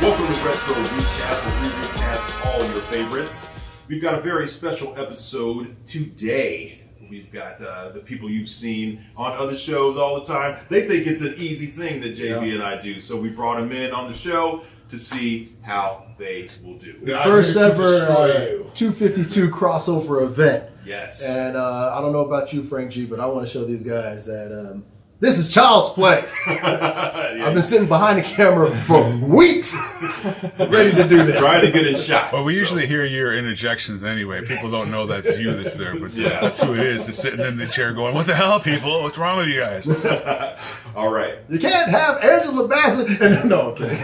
Welcome to Retro Recast, where we recast all your favorites. We've got a very special episode today. We've got the people you've seen on other shows all the time. They think it's an easy thing that JB and I do, so we brought them in on the show to see how they will do. The first ever 252 crossover event. Yes. And I don't know about you, Frank G, but I want to show these guys that this is child's play. I've been sitting behind the camera for weeks ready to do this. Trying to get a shot. Well, we usually hear your interjections anyway. People don't know that's you that's there, but that's who it is. That's sitting in the chair going, "What the hell, people? What's wrong with you guys?" All right. You can't have Angela Bassett. And no, I'm kidding.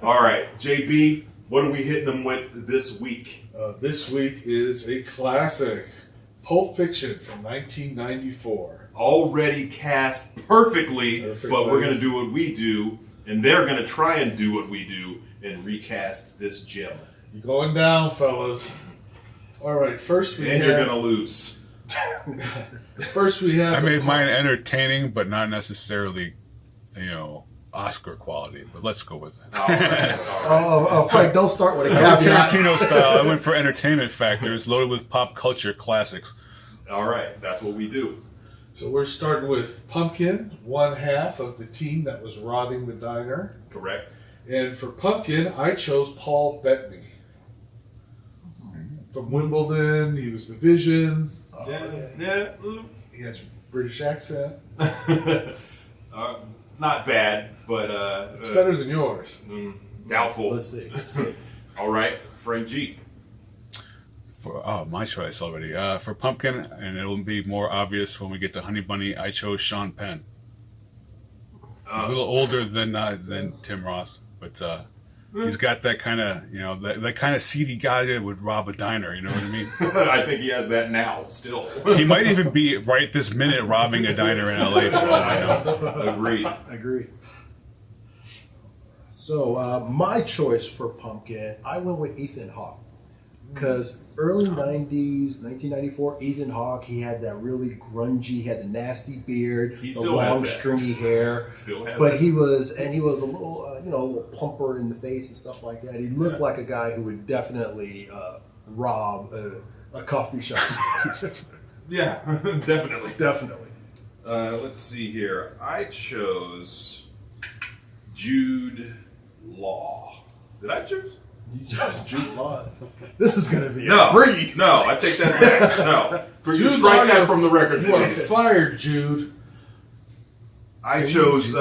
All right. JB, what are we hitting them with this week? This week is a classic, Pulp Fiction from 1994. Already cast perfectly, but we're going to do what we do, and they're going to try and do what we do and recast this gem. You're going down, fellas. All right, first we and have... you're going to lose. First we have... I made mine entertaining, but not necessarily, Oscar quality. But let's go with it. All right. Oh, Frank, don't start with a caveat. Tarantino style. I went for entertainment factor. It's loaded with pop culture classics. All right, that's what we do. So we're starting with Pumpkin, one half of the team that was robbing the diner. Correct. And for Pumpkin, I chose Paul Bettany. From Wimbledon, he was the Vision. Yeah. He has a British accent. Not bad, but... it's better than yours. Doubtful. Let's see. All right, Frank G. My choice already. For Pumpkin, and it'll be more obvious when we get to Honey Bunny, I chose Sean Penn. A little older than Tim Roth, but he's got that kind of, that kind of seedy guy that would rob a diner, you know what I mean? I think he has that now, still. He might even be right this minute robbing a diner in LA for all I know. Agreed. So my choice for Pumpkin, I went with Ethan Hawke. Because early 90s, 1994, Ethan Hawke, he had that really grungy, he had the nasty beard, the long stringy hair. Still has but that. he was a little, a little plumper in the face and stuff like that. He looked like a guy who would definitely rob a coffee shop. Yeah, definitely. Definitely. Let's see here. I chose Jude Law. Did I choose? You just Jude Law. This is going to be No, a breeze. no, I take that back. No. For you, strike that from the record. You are please. fired, Jude. I chose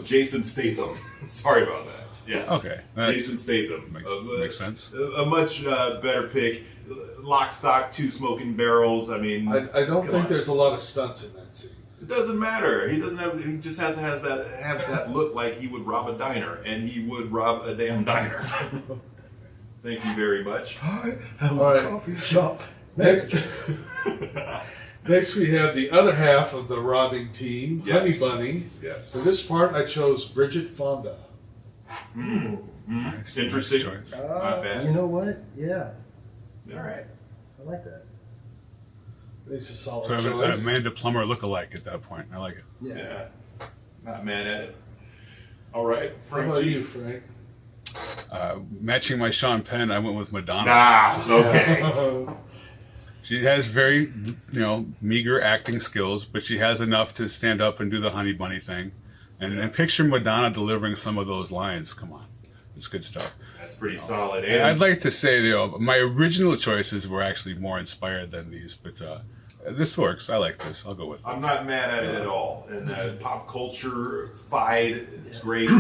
Jason Statham. Sorry about that. Yes. Okay. Jason Statham. Makes sense. A much better pick. Lock, stock, two smoking barrels. I mean, I don't think there's a lot of stunts in that scene. it doesn't matter. He doesn't have. He just has that look like he would rob a diner, and he would rob a damn diner. Thank you very much. I have a coffee shop. Next we have the other half of the robbing team, Yes. Honey Bunny. Yes. For this part, I chose Bridget Fonda. Nice Interesting. choice. Not bad. You know what? Yeah. All right. I like that. It's a solid So I have an choice. Amanda Plummer look-alike at that point. I like it. Yeah. Not mad at it. All right, How Frank about G. you, Frank? Matching my Sean Penn, I went with Madonna. Okay. She has very, meager acting skills, but she has enough to stand up and do the Honey Bunny thing. And picture Madonna delivering some of those lines. Come on. It's good stuff. That's pretty solid. And I'd like to say, my original choices were actually more inspired than these, but this works. I like this. I'll go with it. I'm not mad at it at all. And pop culture fied, it's great.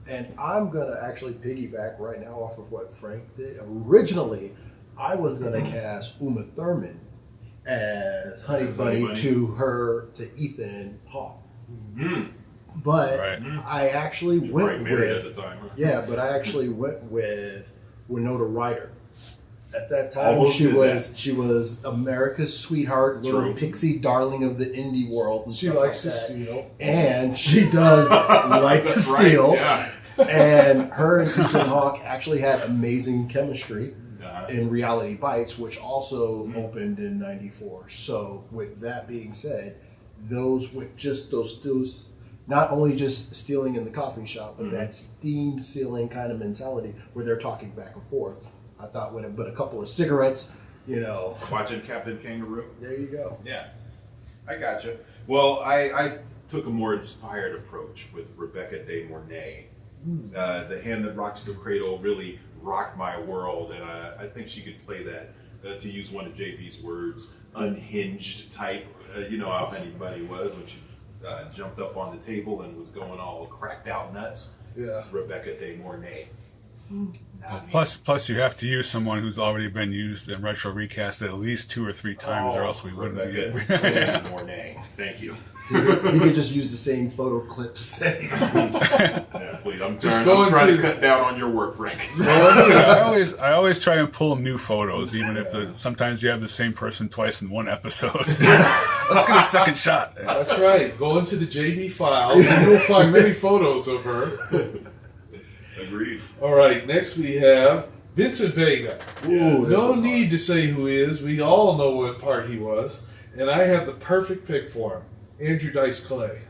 And I'm going to actually piggyback right now off of what Frank did. Originally, I was going to cast Uma Thurman as Honey Bunny to Ethan Hawke. Mm. But I actually went married with at the time. Huh? Yeah, but I actually went with Winona Ryder. At that time, Almost she did was America's sweetheart, little True. pixie darling of the indie world. And She stuff likes like to that. steal. And she does like to That's steal. Right. Yeah. And her and Ethan Hawke actually had amazing chemistry Uh-huh. in Reality Bites, which also opened in '94. So, with that being said, those not only just stealing in the coffee shop, but that steam sealing kind of mentality where they're talking back and forth. I thought with a couple of cigarettes, Watching Captain Kangaroo. there you go. Yeah, I gotcha. Well, I took a more inspired approach with Rebecca De Mornay. The Hand That Rocks the Cradle really rocked my world, and I think she could play that, to use one of JB's words, unhinged type. You know how Honey Bunny was when she jumped up on the table and was going all cracked out nuts. Yeah. Rebecca De Mornay. Plus, you have to use someone who's already been used in Retro Recast at least 2 or 3 times, or else we wouldn't be. Rebecca De Mornay. Thank you. You could just use the same photo clips. Yeah, please. I'm Just trying to cut down on your work, Frank. I always try and pull new photos, even if sometimes you have the same person twice in one episode. Let's get a second shot. That's right. Go into the JB files and you'll find many photos of her. Agreed. All right, next we have Vincent Vega. Ooh, this No was need hard. to say who he is. We all know what part he was. And I have the perfect pick for him. Andrew Dice Clay.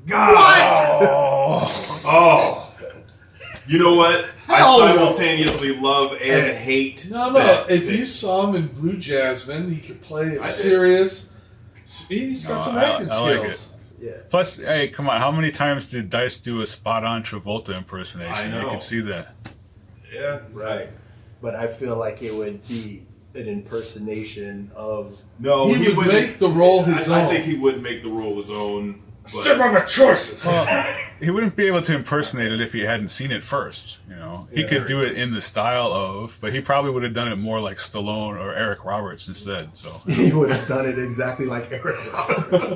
God! Oh! You know what? Hell I no. simultaneously love and hate. No. that If thing. you saw him in Blue Jasmine, he could play it I did. serious. He's got some acting I like skills. Yeah. Plus, hey, come on, how many times did Dice do a spot-on Travolta impersonation? I know. You can see that. Yeah, Right. But I feel like it would be an impersonation of. No, He would wouldn't- make the role his I own. think he would make the role his own. but- Step on my choices. He wouldn't be able to impersonate it if he hadn't seen it first. He Yeah. could do it in the style of, but he probably would have done it more like Stallone or Eric Roberts instead. So He would have done it exactly like Eric Roberts.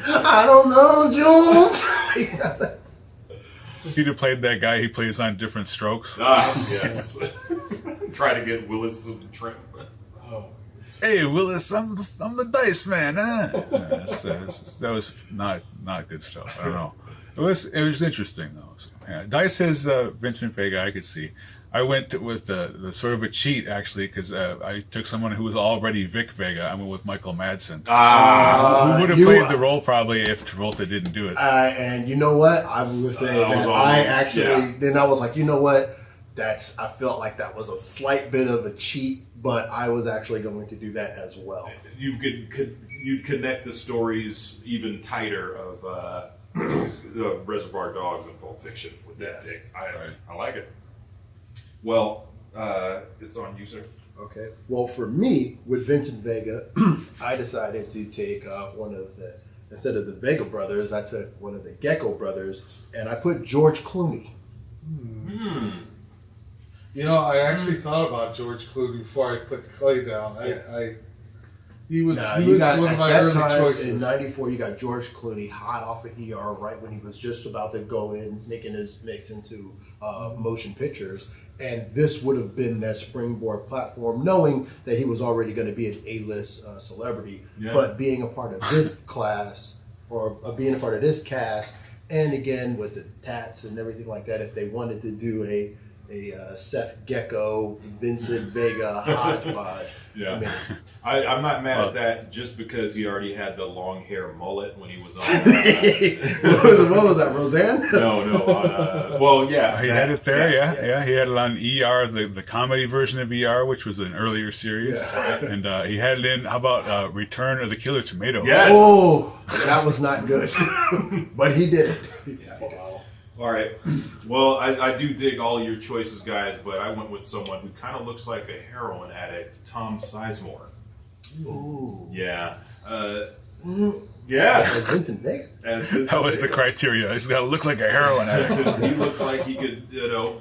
I don't know, Jules. he'd have played that guy he plays on Different Strokes. Yes. Try to get Willis some trim. Hey, Willis, I'm the Dice man. Huh? That was not good stuff. I don't know. It was interesting though. So, yeah. Dice has Vincent Vega. I could see. I went with the sort of a cheat actually because I took someone who was already Vic Vega. I went with Michael Madsen, who would have played the role probably if Travolta didn't do it. And you know what? I was gonna say that I actually. Then I was like, you know what? I felt like that was a slight bit of a cheat, but I was actually going to do that as well. You'd connect the stories even tighter of the Reservoir Dogs and Pulp Fiction with that pick. I like it. Well, it's on you, sir. Okay. Well, for me, with Vincent Vega, I decided to take instead of the Vega brothers, I took one of the Gecko brothers, and I put George Clooney. I actually thought about George Clooney before I put Clay down. He was one of my early choices. In '94, you got George Clooney hot off of ER right when he was just about to go in, making his mix into motion pictures. And this would have been that springboard platform, knowing that he was already going to be an A-list celebrity. Yeah. But being a part of this class, or being a part of this cast, and again with the tats and everything like that, if they wanted to do a Seth Gecko, Vincent Vega hodgepodge. Yeah, I mean, I'm not mad at that just because he already had the long hair mullet when he was on. What was that, Roseanne? No. Well, yeah. He had it there, yeah. He had it on ER, the comedy version of ER, which was an earlier series. Yeah. And he had it in, how about Return of the Killer Tomato? Yes. Oh, that was not good. But he did it. Yeah. Wow. All right. Well, I do dig all of your choices, guys, but I went with someone who kind of looks like a heroin addict, Tom Sizemore. Ooh. Yeah. As Vincent Vega. That was the criteria. He's got to look like a heroin addict. He looks like he could,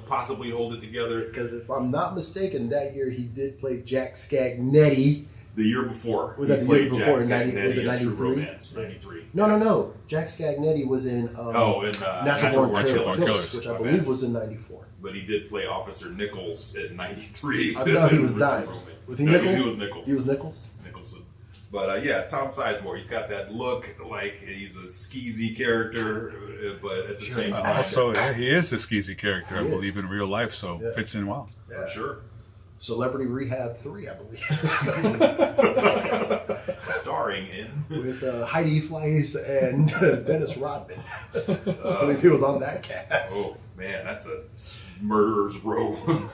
possibly hold it together. Because if I'm not mistaken, that year he did play Jack Skagnetti. The year before. Was that the year before? Was it 93? 93? No. Jack Skagnetti was in Natural Born Killers, which I believe was in 94. But he did play Officer Nichols in 93. I thought he was Dimes. Was he Nichols? He was Nichols. He was Nichols? Nicholson. But Tom Sizemore, he's got that look like he's a skeezy character, but at the same time. Also, he is a skeezy character, I believe, in real life, so fits in well. For sure. Celebrity Rehab 3, I believe. Starring in With Heidi Fleiss and Dennis Rodman. I believe he was on that cast. Oh man, that's a murderer's row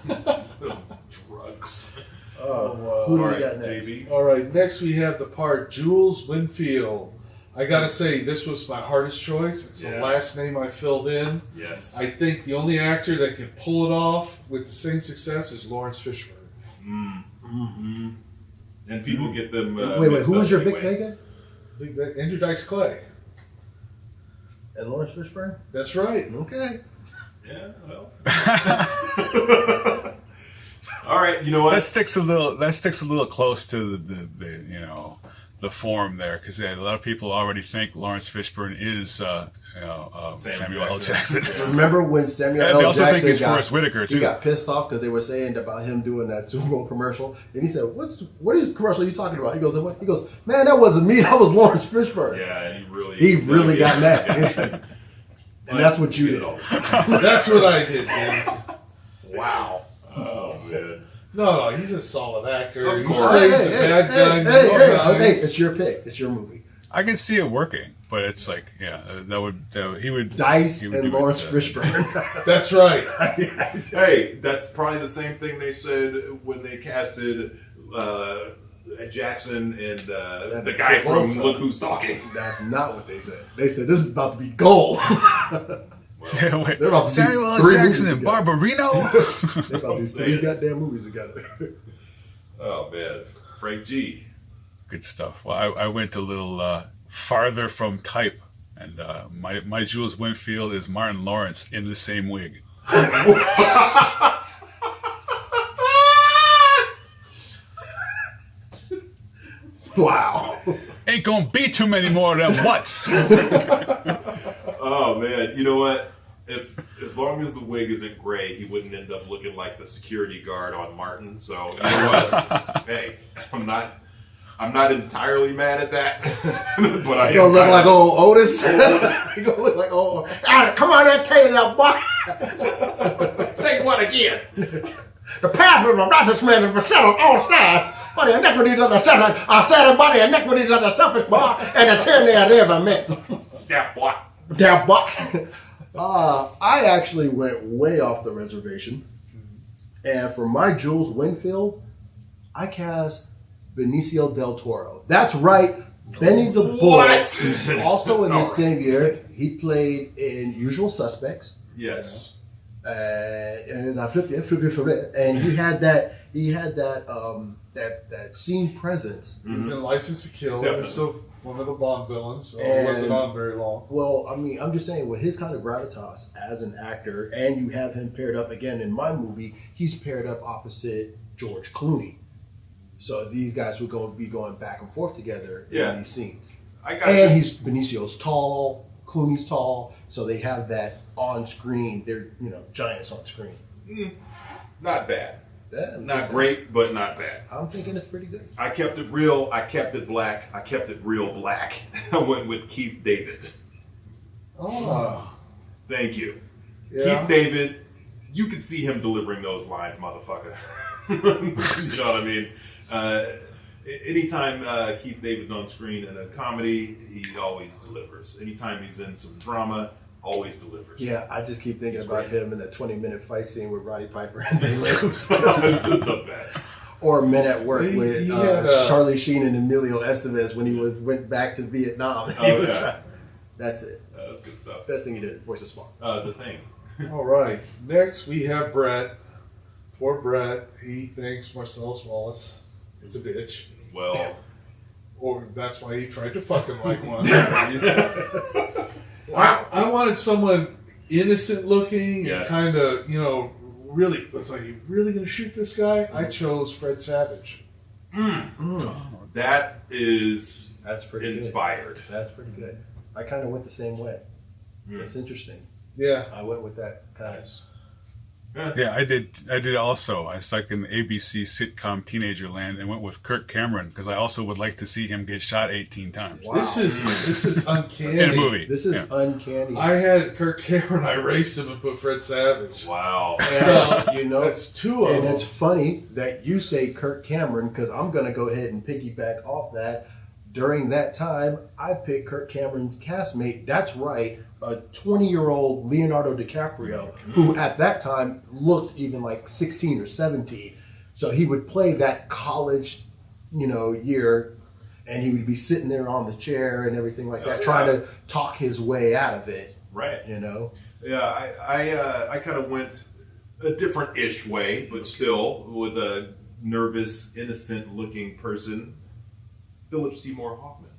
of drugs. Who do All we right, got next? JB. All right, next we have the part Jules Winnfield. I gotta say, this was my hardest choice. It's the last name I filled in. Yes. I think the only actor that can pull it off with the same success is Lawrence Fishburne. Mm-hmm. And people get them. Wait, who was your Vic Vega? Andrew Dice Clay. And Lawrence Fishburne? That's right. Okay. Yeah, well. All right, you know what? That sticks a little close to the form there, because a lot of people already think Lawrence Fishburne is Samuel L. Jackson. Remember when Samuel L. They also Jackson think he's Forrest Whitaker too. He got pissed off because they were saying about him doing that Super Bowl commercial, and he said, "What commercial are you talking about?" He goes, "Man, that wasn't me. That was Lawrence Fishburne." Yeah, and he really got mad. And that's what you did. That's what I did, man. Wow. Oh man. No, he's a solid actor. Of He's course. plays bad guy. Hey, it's your pick. It's your movie. I can see it working, but it's like, he would Dice he would and do it, Lawrence Fishburne. That's right. Hey, that's probably the same thing they said when they casted Jackson and the guy from Look Who's Talking. That's not what they said. They said this is about to be gold. Wait, They're about to do Samuel L. 3 Jackson movies and together. Barbarino. They're about to do 3 goddamn movies together. Oh man, Frank G. Good stuff. Well, I went a little farther from type, and my Jules Winnfield is Martin Lawrence in the same wig. Wow. Ain't gonna be too many more of them what's. Oh man, you know what? As long as the wig isn't gray, he wouldn't end up looking like the security guard on Martin. So you know what? Hey, I'm not entirely mad at that, but I am. Gonna look like old Otis. He gonna look like old. Come on, there, tell you that boy. Say what again? The path of the righteous man is beset on all sides, but the iniquities of the sinner are settled by the iniquities of the selfish boy, and the tyranny of never met. Yeah, boy. Damn buck. I actually went way off the reservation, and for my Jules Winnfield, I cast Benicio del Toro. That's right, Benny the Bull. What? Also in this same year, he played in Usual Suspects. Yes. And I flip it, and he had that scene presence. He's in License to Kill. Definitely. He's still one of the Bond villains, so it And- wasn't on very long. Well, I mean, I'm just saying, with his kind of gravitas as an actor, and you have him paired up again in my movie, he's paired up opposite George Clooney. So these guys would be going back and forth together in these scenes. Benicio's tall, Clooney's tall, so they have that on screen. They're giants on screen. Not bad. Yeah, Not great, but not bad. I'm thinking it's pretty good. I kept it real. I kept it black. I kept it real black. I went with Keith David. Oh. Thank you. Yeah. Keith David, you could see him delivering those lines, motherfucker. You know what I mean? Anytime Keith David's on screen in a comedy, he always delivers. Anytime he's in some drama, always delivers. Yeah, I just keep thinking about him in that 20-minute fight scene with Roddy Piper and They Live. The best. Or Men at Work He with had, Charlie Sheen and Emilio Estevez when he went back to Vietnam. That's it. That's good stuff. Best thing he did, voice of Spock. The Thing. All right. Next, we have Brett. Poor Brett. He thinks Marcellus Wallace is a bitch. Well, Or that's why he tried to fuck him like one. I wanted someone innocent looking and kind of, really, it's like, you really going to shoot this guy? I chose Fred Savage. that is That's pretty inspired. good. That's pretty good. I kind of went the same way. That's interesting. Yeah. I went with that kind of. Yeah, I did also. I stuck in the ABC sitcom Teenager Land and went with Kirk Cameron because I also would like to see him get shot 18 times. Wow. This is uncanny. In a movie. This is uncanny. I had Kirk Cameron. I raced him and put Fred Savage. Wow. So you know, that's two of and them. it's funny that you say Kirk Cameron because I'm going to go ahead and piggyback off that. During that time, I picked Kirk Cameron's castmate. That's right, a 20-year-old Leonardo DiCaprio, who at that time looked even like 16 or 17. So he would play that college, year, and he would be sitting there on the chair and everything like that, trying to talk his way out of it. Right. Yeah, I kind of went a different-ish way, but still with a nervous, innocent-looking person. Philip Seymour Hoffman.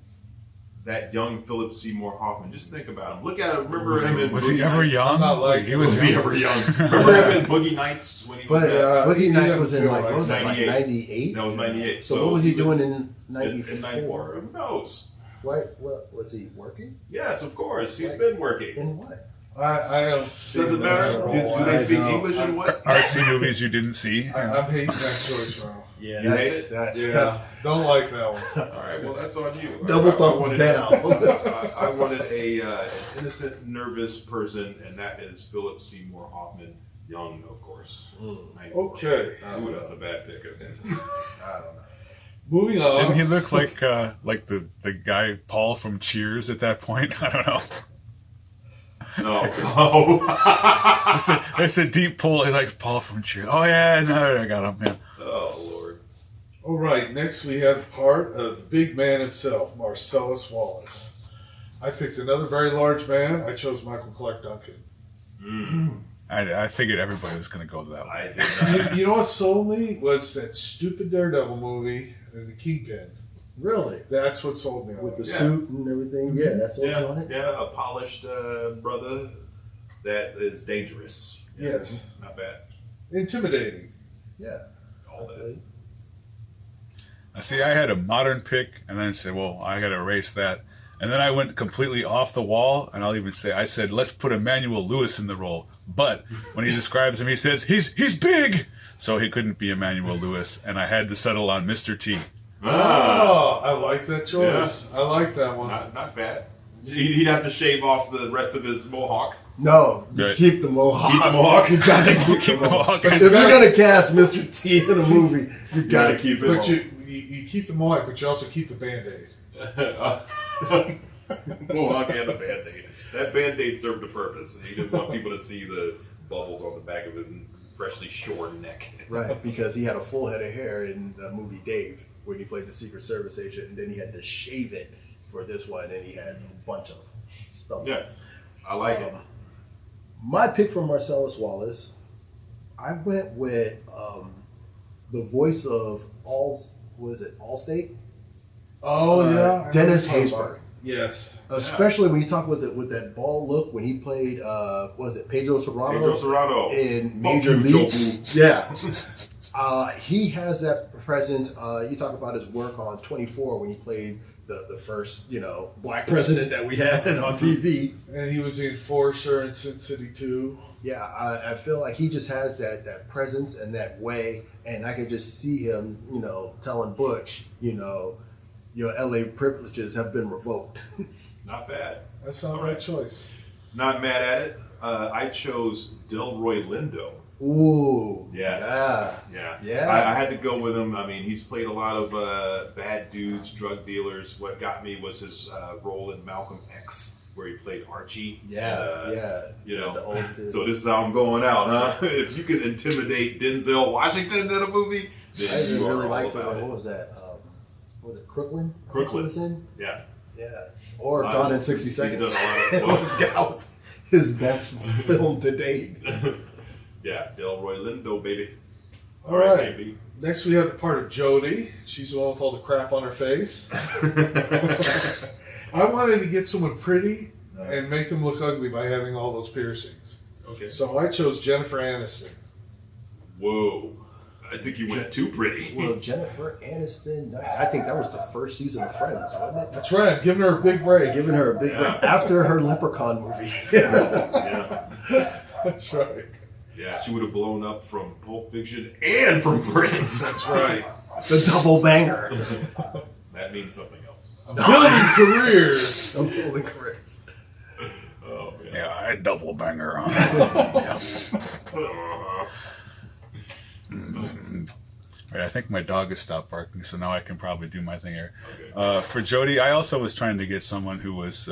That young Philip Seymour Hoffman. Just think about him. Look at him. Remember him in Was Boogie he ever Nights? young? I'm not like he Was he ever young? Remember him in Boogie Nights when he was Boogie Nights doesn't was in feel like, right. what was that, like 98? 98? That was 98. So what was he doing in in 94? 94? Who knows? What was he working? Yes, of course. He's been working. In what? I don't see Does it that matter? at all. Do they speak I know. English and what? Artsy movies you didn't see. I'm hating that choice, Ron. Yeah, You hate it? Yeah, don't like that one. All right, well, that's on you. Double I thumbs wanted- down. I wanted an innocent, nervous person, and that is Philip Seymour Hoffman, young, of course. 94. Okay, Ooh, that's a bad pick. I don't know. moving on. Didn't he look like the guy Paul from Cheers at that point? I don't know. No. It's a deep pull. Like Paul from Cheers. Oh yeah, no, I got him. Yeah. Oh, Lord. All right, next we have part of the big man himself, Marcellus Wallace. I picked another very large man. I chose Michael Clark Duncan. I figured everybody was going to go to that one. I did not. You know what sold me was that stupid Daredevil movie and the Kingpin. Really? That's what sold me on With the it. suit and everything? Yeah, that's all on it? Yeah, a polished brother that is dangerous. Yes. Not bad. Intimidating. Yeah. All that. I see. I had a modern pick, and then I said, "Well, I got to erase that." And then I went completely off the wall, and I'll even say, I said, "Let's put Emmanuel Lewis in the role." But when he describes him, he says he's big, so he couldn't be Emmanuel Lewis, and I had to settle on Mr. T. Oh, I like that choice. I like that one. Not bad. He'd have to shave off the rest of his mohawk. No, you Right. keep the mohawk. Keep the mohawk. You gotta keep, Keep the mohawk. mohawk. If you're gonna cast Mr. T in a movie, you gotta keep it. But you keep the mohawk, but you also keep the Band-Aid. Mohawk and the Band-Aid. That Band-Aid served a purpose. He didn't want people to see the bubbles on the back of his freshly shorn neck. Right, because he had a full head of hair in the movie Dave when he played the Secret Service agent, and then he had to shave it for this one, and he had a bunch of stuff. Yeah, I like it. My pick for Marcellus Wallace, I went with the voice of Allstate? Oh, yeah. Dennis I know what you're talking Haysbert. about. Yes. Especially when you talk with that bald look when he played, Pedro Serrano? Pedro Serrano. In Fuck Major you, League. Jobu. Yeah. He has that presence. You talk about his work on 24 when he played the first, black president that we had on TV. And he was the enforcer in Sin City 2. Yeah, I feel like he just has that presence and that way, and I could just see him, telling Butch, your LA privileges have been revoked. Not bad. That's not a bad choice. Not mad at it. I chose Delroy Lindo. Ooh. Yes. Yeah. I had to go with him. I mean, he's played a lot of bad dudes, drug dealers. What got me was his role in Malcolm X, where he played Archie. Yeah. The old kid. So this is how I'm going out, huh? If you can intimidate Denzel Washington in a movie, then I you even are really all liked about what it. was that? Was it Crooklyn? I think Crooklyn. he was in? Yeah. Yeah. Or Gone in 60 he's done Seconds. a lot of- that was his best film to date. Yeah, Delroy Lindo, baby. All right. baby. Next, we have the part of Jody. She's the one with all the crap on her face. I wanted to get someone pretty and make them look ugly by having all those piercings. Okay. So I chose Jennifer Aniston. Whoa. I think you went too pretty. Well, Jennifer Aniston, I think that was the first season of Friends, wasn't it? That's right. I'm giving her a big break. Giving her a big break after her Leprechaun movie. Yeah. That's right. Yeah, she would have blown up from Pulp Fiction and from Friends. That's right. The double banger. That means something else. I'm building careers. I'm building careers. Oh, man. Yeah, I had double banger on. Yeah. All right, I think my dog has stopped barking, so now I can probably do my thing here. Okay. For Jodie, I also was trying to get someone who was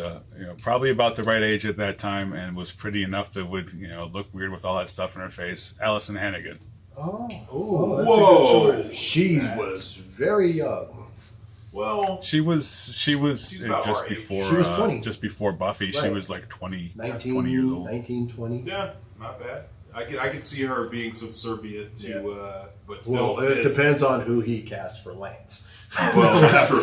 probably about the right age at that time and was pretty enough that would look weird with all that stuff in her face. Allison Hannigan. Oh, Ooh. that's Whoa. a good choice. She was very young. Well, She was about just our age. before She was 20. just before Buffy. She Right. was like 20 19, years old. 19, 20. yeah, not bad. I could see her being subservient to, but still. Well, it depends on who he cast for Lance. Well, that's true.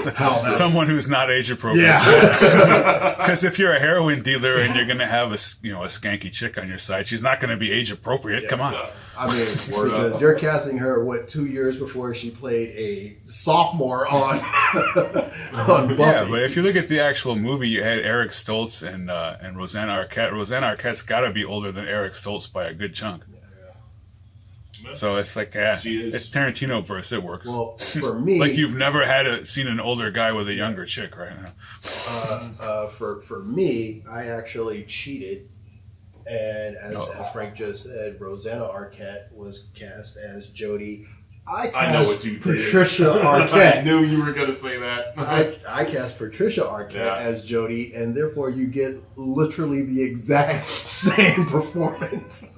Someone who's not age appropriate. Yeah. Because if you're a heroin dealer and you're going to have a skanky chick on your side, she's not going to be age appropriate. Come on. Yeah. I mean, because you're casting her, 2 years before she played a sophomore on Buffy. Yeah, but if you look at the actual movie, you had Eric Stoltz and Rosanna Arquette. Rosanna Arquette's got to be older than Eric Stoltz by a good chunk. So it's like, She is. it's Tarantino verse. It works. Well, for me, Like you've never seen an older guy with a younger chick, right? for me, I actually cheated, and as Frank just said, Rosanna Arquette was cast as Jodie. I know what you did. Patricia I Arquette. knew you were going to say that. I cast Patricia Arquette Yeah. as Jodie, and therefore you get literally the exact same performance.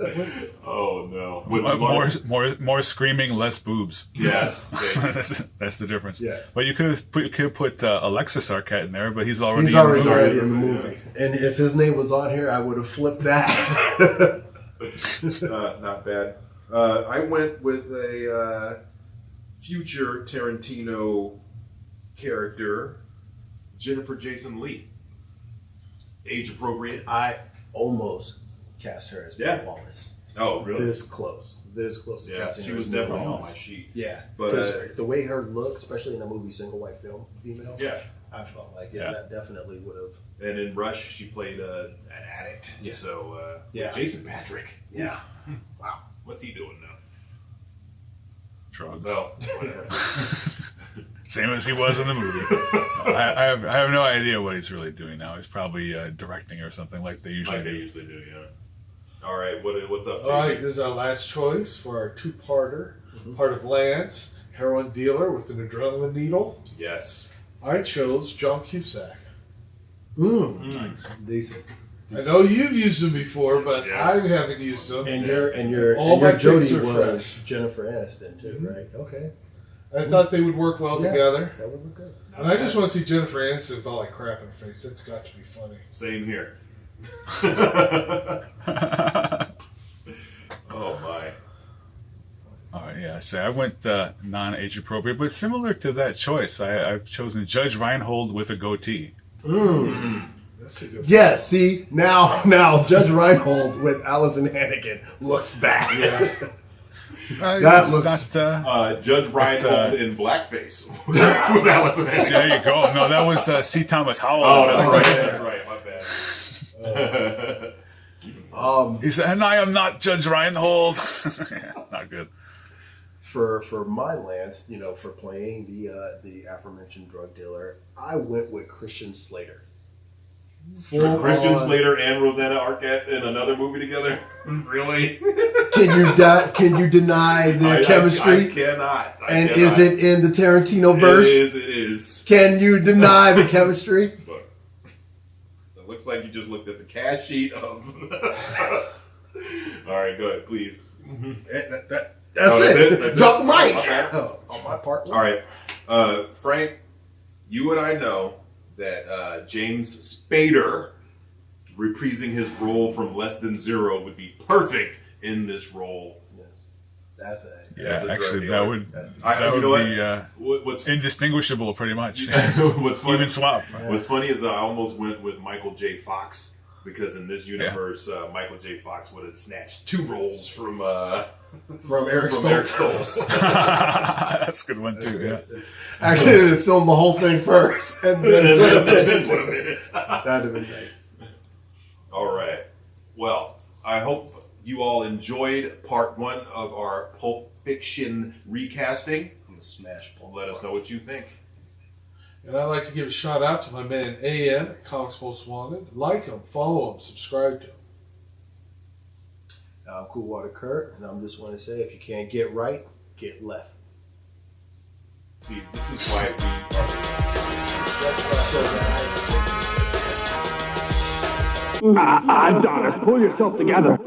Oh, no. With More screaming, less boobs. Yes. That's the difference. Yeah. But you could have put Alexis Arquette in there, but he's already He's in the already, movie. in the movie. And if his name was on here, I would have flipped that. Not bad. I went with a future Tarantino character, Jennifer Jason Leigh. Age appropriate. I almost cast her as Wallace. Oh, really? This close to Yeah, casting she her was as definitely on Wallace. my sheet. Yeah, But, because the way her look, especially in the movie Single White Female, Yeah. I felt like Yeah. that definitely would have. And in Rush, she played an addict. Yeah. So, Yeah. Jason Patrick. Yeah. Wow. What's he doing now? Drugs. Well, whatever. Same as he was in the movie. I have no idea what he's really doing now. He's probably directing or something like they usually Like they do. usually do, yeah. All right, what's up, All right, JD? this is our last choice for our two-parter. Part of Lance, heroin dealer with an adrenaline needle. Yes. I chose John Cusack. Decent. I know you've used him before, but Yes. I haven't used him. And your All my picks Jodie are was fresh. Jennifer Aniston too, right? Okay, I thought they would work well Yeah. together. that would look good. And I just want to see Jennifer Aniston with all that crap in her face. That's got to be funny. Same here. Oh, my. All right, yeah. So I went non-age appropriate, but similar to that choice, I've chosen Judge Reinhold with a goatee. That's a good Yes, see now Judge Reinhold with Allison Hannigan looks bad. Yeah. That It's looks- not, Judge Reinhold in blackface. With Allison Hannigan. there you go. No, that was C. Thomas Howell. Oh, that's right. My bad. He said, and I am not Judge Reinhold. Yeah, not good. For my Lance, for playing the aforementioned drug dealer, I went with Christian Slater. Christian on- Slater and Rosanna Arquette in another movie together? Really? Can you deny their chemistry? I cannot. And is it in the Tarantino verse? It is. Can you deny the chemistry? Look, it looks like you just looked at the cash sheet of... All right, go ahead, please. That's it. That's Drop it? the mic. Okay. On my part. All right. Frank, you and I know that James Spader reprising his role from Less Than Zero would be perfect in this role. Yes. That's it. Yeah, That's a actually, drug that would You know be What's indistinguishable, pretty much. what's funny? Even swap. What's funny is I almost went with Michael J. Fox because in this universe, Michael J. Fox would have snatched 2 roles from Eric Stoltz. That's a good one, too, yeah. Actually, they filmed the whole thing first and then Put him in it. that'd have been nice. All right. Well, I hope you all enjoyed part 1 of our Pulp Fiction recasting. I'm gonna smash Pulp. Let us know what you think. And I'd like to give a shout out to my man AM at Comics Most Wanted. Like him, follow him, subscribe to him. I'm Cool Water Kurt, and I'm just want to say, if you can't get right, get left. See, this is why we are. Adonis, pull yourself together.